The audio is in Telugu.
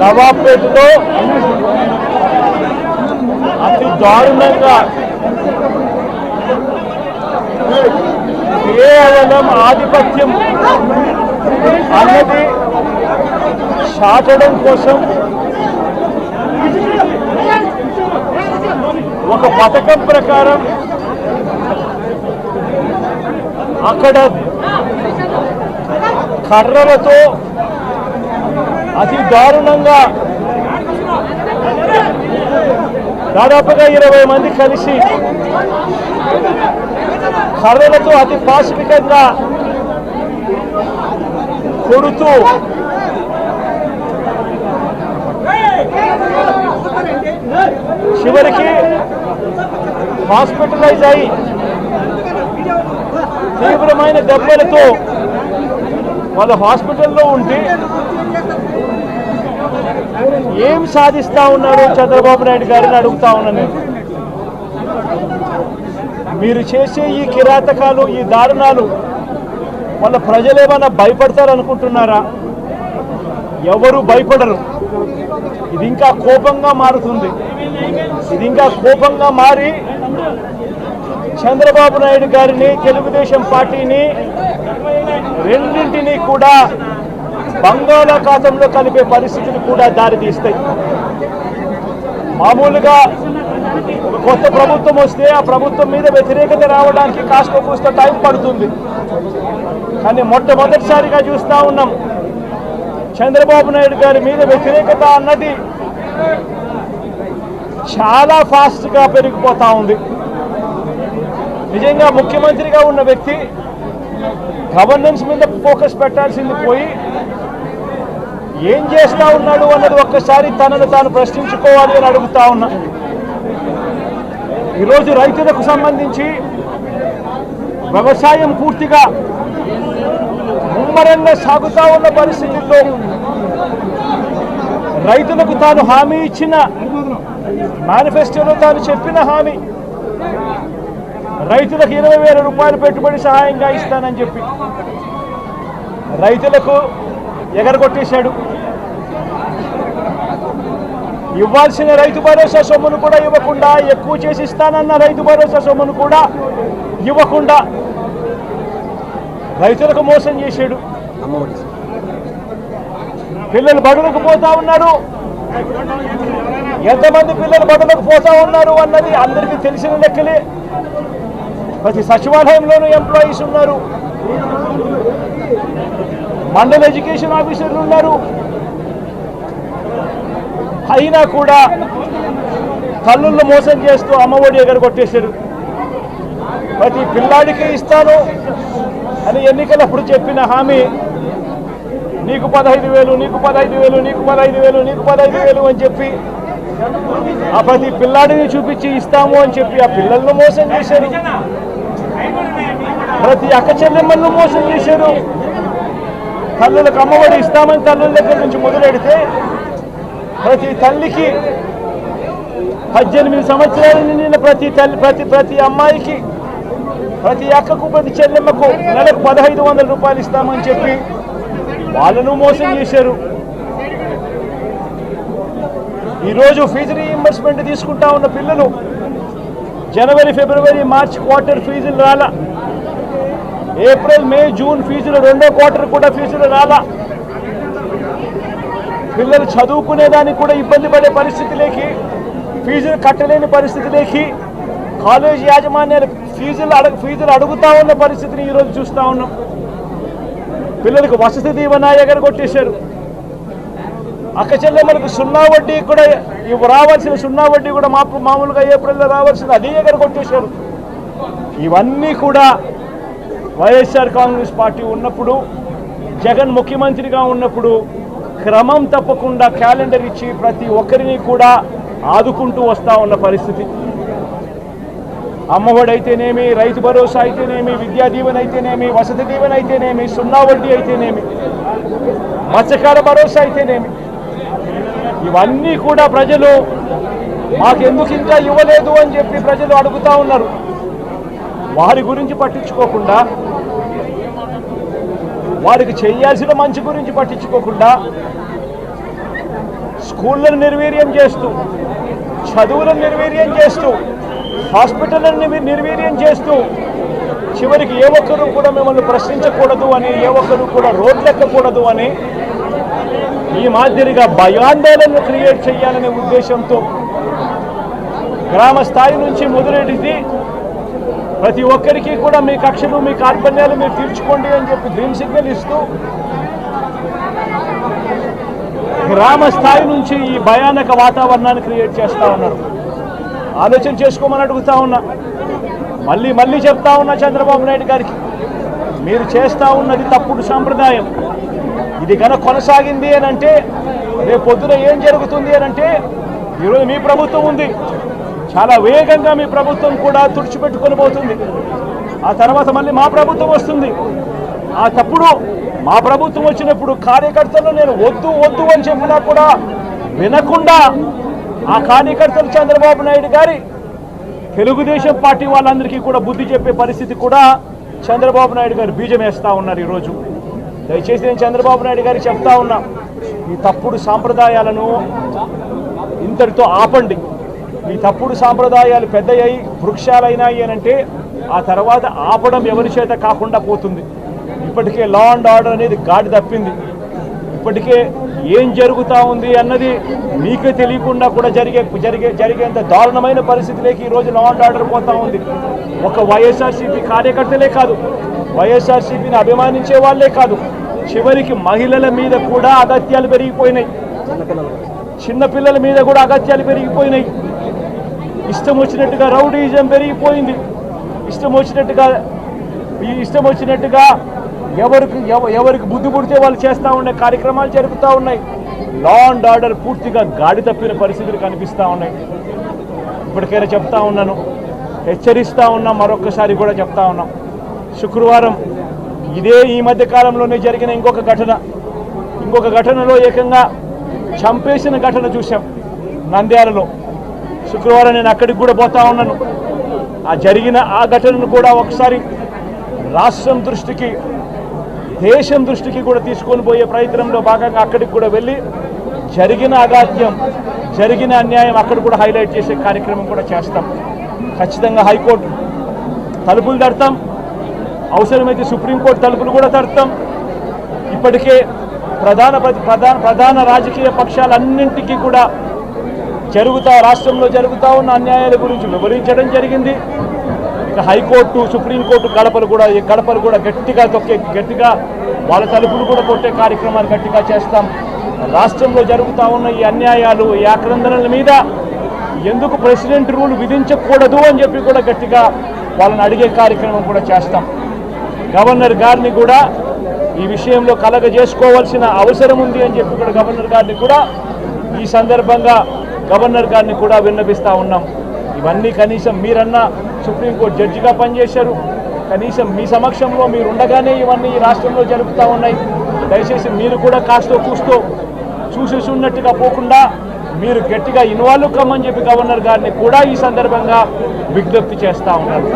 నవాబ్పేటలో అతి దారుణంగా కేవలం ఆధిపత్యం అన్నది చాటడం కోసం ఒక పథకం ప్రకారం అక్కడ కర్రలతో అతి దారుణంగా దాదాపుగా 20 మంది కలిసి కర్రలతో అతి పాశవికంగా కొడుతూ చివరికి హాస్పిటలైజ్ అయి తీవ్రమైన దెబ్బలతో వాళ్ళ హాస్పిటల్లో ఉంటే ఏం సాధిస్తా ఉన్నారు చంద్రబాబు నాయుడు గారిని అడుగుతా ఉన్నాను. మీరు చేసే ఈ కిరాతకాలు, ఈ దారుణాలు వాళ్ళ ప్రజలు ఏమైనా భయపడతారనుకుంటున్నారా? ఎవరు భయపడరు. ఇది ఇంకా కోపంగా మారుతుంది. ఇది ఇంకా కోపంగా మారి చంద్రబాబు నాయుడు గారిని, తెలుగుదేశం పార్టీని రెండింటినీ కూడా బంగాళాఖాతంలో కలిపే పరిస్థితులు కూడా దారితీస్తాయి. మామూలుగా ఒక కొత్త ప్రభుత్వం వస్తే ఆ ప్రభుత్వం మీద వ్యతిరేకత రావడానికి కాస్త కూస్త టైం పడుతుంది. కానీ మొట్టమొదటిసారిగా చూస్తూ ఉన్నాం చంద్రబాబు నాయుడు గారి మీద వ్యతిరేకత అన్నది చాలా ఫాస్ట్గా పెరిగిపోతూ ఉంది. నిజంగా ముఖ్యమంత్రిగా ఉన్న వ్యక్తి గవర్నెన్స్ మీద ఫోకస్ పెట్టాల్సింది పోయి ఏం చేస్తూ ఉన్నాడు అన్నది ఒక్కసారి తనను తాను ప్రశ్నించుకోవాలి అని అడుగుతా ఉన్నా. ఈరోజు రైతులకు సంబంధించి వ్యవసాయం పూర్తిగా ముమ్మరంగా సాగుతూ ఉన్న పరిస్థితుల్లో రైతులకు తాను హామీ ఇచ్చిన మేనిఫెస్టోలో తాను చెప్పిన హామీ రైతులకు 20,000 రూపాయలు పెట్టుబడి సహాయంగా ఇస్తానని చెప్పి రైతులకు ఎగరగొట్టేశాడు. ఇవ్వాల్సిన రైతు భరోసా సొమ్మును కూడా ఇవ్వకుండా, ఎక్కువ చేసి ఇస్తానన్న రైతు భరోసా సొమ్మును కూడా ఇవ్వకుండా రైతులకు మోసం చేశాడు. పిల్లలు బడులకు పోతా ఉన్నారు. ఎంతమంది పిల్లలు బడులకు పోతా ఉన్నారు అన్నది అందరికీ తెలిసిన లెక్కలే. ప్రతి సచివాలయంలోనూ ఎంప్లాయీస్ ఉన్నారు, మండల ఎడ్యుకేషన్ ఆఫీసర్లు ఉన్నారు. అయినా కూడా తల్లుళ్ళు మోసం చేస్తూ అమ్మఒడి ఎగరగొట్టేశారు. ప్రతి పిల్లాడికి ఇస్తాను అని ఎన్నికలప్పుడు చెప్పిన హామీ నీకు 15,000, నీకు 15,000, నీకు 15,000, నీకు 15,000 అని చెప్పి ఆ ప్రతి పిల్లాడిని చూపించి ఇస్తాము అని చెప్పి ఆ పిల్లలను మోసం చేశారు. ప్రతి అక్క చెల్లెమ్మలను మోసం చేశారు. తల్లులకు అమ్మఒడి ఇస్తామని తల్లుల దగ్గర నుంచి మొదలెడితే ప్రతి తల్లికి 18 సంవత్సరాలు నిండిన ప్రతి అమ్మాయికి, ప్రతి అక్కకు, ప్రతి చెల్లెమ్మకు నెలకు 1,500 రూపాయలు ఇస్తామని చెప్పి వాళ్ళను మోసం చేశారు. ఈరోజు ఫీజు రీఇంబర్స్మెంట్ తీసుకుంటా ఉన్న పిల్లలు జనవరి, ఫిబ్రవరి, మార్చ్ క్వార్టర్ ఫీజులు రాలా. ఏప్రిల్, మే, జూన్ ఫీజులు, 2వ క్వార్టర్ కూడా ఫీజులు రాలా. పిల్లలు చదువుకునేదానికి కూడా ఇబ్బంది పడే పరిస్థితిలోకి, ఫీజులు కట్టలేని పరిస్థితిలోకి కాలేజీ యాజమాన్యాలు ఫీజులు అడుగుతా ఉన్న పరిస్థితిని ఈరోజు చూస్తూ ఉన్నాం. పిల్లలకు వసతి దీవెన ఎగరగొట్టేశారు. అక్క చెల్లెమ్మలకు 0 వడ్డీ కూడా రావాల్సిన 0 వడ్డీ కూడా మామూలుగా ఏప్రిల్లో రావాల్సింది అది ఎగరగొట్టేశారు. ఇవన్నీ కూడా వైఎస్ఆర్ కాంగ్రెస్ పార్టీ ఉన్నప్పుడు, జగన్ ముఖ్యమంత్రిగా ఉన్నప్పుడు క్రమం తప్పకుండా క్యాలెండర్ ఇచ్చి ప్రతి ఒక్కరిని కూడా ఆదుకుంటూ వస్తూ ఉన్న పరిస్థితి. అమ్మఒడి అయితేనేమి, రైతు భరోసా అయితేనేమి, విద్యా దీవెన అయితేనేమి, వసతి దీవెన అయితేనేమి, 0 వడ్డీ అయితేనేమి, మత్స్యకార భరోసా అయితేనేమి, ఇవన్నీ కూడా ప్రజలు మాకెందుకు ఇంకా ఇవ్వలేదు అని చెప్పి ప్రజలు అడుగుతూ ఉన్నారు. వారి గురించి పట్టించుకోకుండా, వారికి చేయాల్సిన మంచి గురించి పట్టించుకోకుండా స్కూళ్ళను నిర్వీర్యం చేస్తూ, చదువులను నిర్వీర్యం చేస్తూ, హాస్పిటళ్లను నిర్వీర్యం చేస్తూ, చివరికి ఏ ఒక్కరూ కూడా మిమ్మల్ని ప్రశ్నించకూడదు అని, ఏ ఒక్కరూ కూడా రోడ్లెక్కకూడదు అని ఈ మాదిరిగా భయాందోళనను క్రియేట్ చేయాలనే ఉద్దేశంతో గ్రామ స్థాయి నుంచి మొదలెడితే ప్రతి ఒక్కరికి కూడా మీ కక్షలు, మీ కార్పణ్యాలు మీరు తీర్చుకోండి అని చెప్పి గ్రీన్ సిగ్నల్ ఇస్తూ గ్రామ స్థాయి నుంచి ఈ భయానక వాతావరణాన్ని క్రియేట్ చేస్తూ ఉన్నారు. ఆలోచన చేసుకోమని అడుగుతా ఉన్నా. మళ్ళీ చెప్తా ఉన్నా చంద్రబాబు నాయుడు గారికి, మీరు చేస్తూ ఉన్నది తప్పుడు సాంప్రదాయం. ఇది కనుక కొనసాగింది అని అంటే రేపు పొద్దున ఏం జరుగుతుంది అని అంటే, ఈరోజు మీ ప్రభుత్వం ఉంది, చాలా వేగంగా మీ ప్రభుత్వం కూడా తుడిచిపెట్టుకొని పోతుంది. ఆ తర్వాత మళ్ళీ మా ప్రభుత్వం వస్తుంది. ఆ తప్పుడు మా ప్రభుత్వం వచ్చినప్పుడు కార్యకర్తలు నేను వద్దు అని చెప్పినా కూడా వినకుండా ఆ కార్యకర్తలు చంద్రబాబు నాయుడు గారి తెలుగుదేశం పార్టీ వాళ్ళందరికీ కూడా బుద్ధి చెప్పే పరిస్థితి కూడా చంద్రబాబు నాయుడు గారు బీజం వేస్తూ ఉన్నారు ఈరోజు. దయచేసి నేను చంద్రబాబు నాయుడు గారికి చెప్తా ఉన్నా, ఈ తప్పుడు సాంప్రదాయాలను ఇంతటితో ఆపండి. ఈ తప్పుడు సాంప్రదాయాలు పెద్దయ్యాయి, వృక్షాలైనాయి అని అంటే ఆ తర్వాత ఆపడం ఎవరి చేత కాకుండా పోతుంది. ఇప్పటికే లా అండ్ ఆర్డర్ అనేది గాడి తప్పింది. ఇప్పటికే ఏం జరుగుతూ ఉంది అన్నది మీకే తెలియకుండా కూడా జరిగేంత దారుణమైన పరిస్థితిలోకి ఈరోజు లా అండ్ ఆర్డర్ పోతూ ఉంది. ఒక వైఎస్ఆర్సీపీ కార్యకర్తలే కాదు, వైఎస్ఆర్సీపీని అభిమానించే వాళ్ళే కాదు, చివరికి మహిళల మీద కూడా అగత్యాలు పెరిగిపోయినాయి, చిన్నపిల్లల మీద కూడా అగత్యాలు పెరిగిపోయినాయి. ఇష్టం వచ్చినట్టుగా రౌడీజం పెరిగిపోయింది. ఇష్టం వచ్చినట్టుగా ఎవరికి బుద్ధి పుడితే వాళ్ళు చేస్తూ ఉండే కార్యక్రమాలు జరుగుతూ ఉన్నాయి. లా అండ్ ఆర్డర్ పూర్తిగా గాడి తప్పిన పరిస్థితులు కనిపిస్తూ ఉన్నాయి. ఇప్పటికైనా చెప్తా ఉన్నాను, హెచ్చరిస్తూ ఉన్నాం, మరొక్కసారి కూడా చెప్తా ఉన్నాం. శుక్రవారం ఈ మధ్య కాలంలోనే జరిగిన ఇంకొక ఘటనలో ఏకంగా చంపేసిన ఘటన చూశాం నంద్యాలలో. శుక్రవారం నేను అక్కడికి కూడా పోతా ఉన్నాను. ఆ ఘటనను కూడా ఒకసారి రాష్ట్రం దృష్టికి, దేశం దృష్టికి కూడా తీసుకొని పోయే ప్రయత్నంలో భాగంగా అక్కడికి కూడా వెళ్ళి జరిగిన అగాత్యం, జరిగిన అన్యాయం అక్కడ కూడా హైలైట్ చేసే కార్యక్రమం కూడా చేస్తాం. ఖచ్చితంగా హైకోర్టు తలుపులు తడతాం, అవసరమైతే సుప్రీంకోర్టు తలుపులు కూడా తడతాం. ఇప్పటికే ప్రధాన రాజకీయ పక్షాలన్నింటికీ కూడా రాష్ట్రంలో జరుగుతూ ఉన్న అన్యాయాల గురించి వివరించడం జరిగింది. ఇక హైకోర్టు, సుప్రీంకోర్టు గడపలు కూడా గట్టిగా వాళ్ళ తలుపులు కూడా కొట్టే కార్యక్రమాలు గట్టిగా చేస్తాం. రాష్ట్రంలో జరుగుతూ ఉన్న ఈ అన్యాయాలు, ఈ ఆక్రందనల మీద ఎందుకు ప్రెసిడెంట్ రూల్ విధించకూడదు అని చెప్పి కూడా గట్టిగా వాళ్ళని అడిగే కార్యక్రమం కూడా చేస్తాం. గవర్నర్ గారిని కూడా ఈ విషయంలో కలగజేసుకోవాల్సిన అవసరం ఉంది అని చెప్పి కూడా గవర్నర్ గారిని కూడా ఈ సందర్భంగా విన్నపిస్తూ ఉన్నాం. ఇవన్నీ కనీసం మీరన్నా సుప్రీంకోర్టు జడ్జిగా పనిచేశారు, కనీసం మీ సమక్షంలో మీరు ఉండగానే ఇవన్నీ ఈ రాష్ట్రంలో జరుగుతూ ఉన్నాయి. దయచేసి మీరు కూడా కాస్తో కూస్తో చూసేసి ఉన్నట్టుగా పోకుండా మీరు గట్టిగా ఇన్వాల్వ్ కమ్మని చెప్పి గవర్నర్ గారిని కూడా ఈ సందర్భంగా విజ్ఞప్తి చేస్తూ ఉన్నారు.